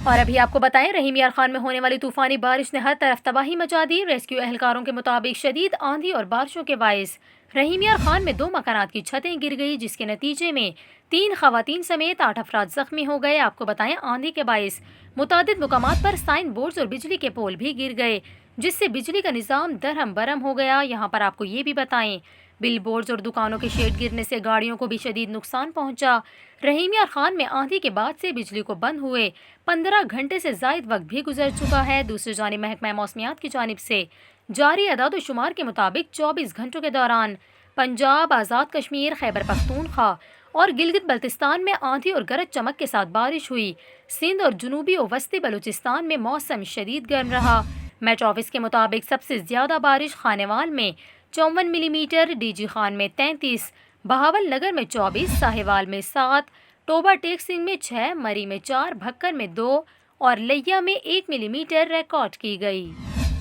اور ابھی آپ کو بتائیں، رحیم یار خان میں ہونے والی طوفانی بارش نے ہر طرف تباہی مچا دی۔ ریسکیو اہلکاروں کے مطابق شدید آندھی اور بارشوں کے باعث رحیم یار خان میں 2 مکانات کی چھتیں گر گئی، جس کے نتیجے میں 3 خواتین سمیت 8 افراد زخمی ہو گئے۔ آپ کو بتائیں، آندھی کے باعث متعدد مقامات پر سائن بورڈز اور بجلی کے پول بھی گر گئے، جس سے بجلی کا نظام درہم برہم ہو گیا۔ یہاں پر آپ کو یہ بھی بتائیں، بل بورڈز اور دکانوں کے شیڈ گرنے سے گاڑیوں کو بھی شدید نقصان پہنچا۔ رحیم یار خان میں آندھی کے بعد سے بجلی کو بند ہوئے 15 گھنٹے سے زائد وقت بھی گزر چکا ہے۔ دوسری جانب محکمہ موسمیات کی جانب سے جاری اعداد و شمار کے مطابق 24 گھنٹوں کے دوران پنجاب، آزاد کشمیر، خیبر پختونخوا اور گلگت بلتستان میں آندھی اور گرج چمک کے ساتھ بارش ہوئی۔ سندھ اور جنوبی و وسطی بلوچستان میں موسم شدید گرم رہا۔ میٹ آفس کے مطابق سب سے زیادہ بارش خانیوال میں 54 ملی میٹر، ڈی جی خان میں 33، بہاول نگر میں 24، ساہیوال میں 7، ٹوبہ ٹیک سنگھ میں 6، مری میں 4، بھکر میں 2 اور لیا میں 1 ملی میٹر ریکارڈ کی گئی۔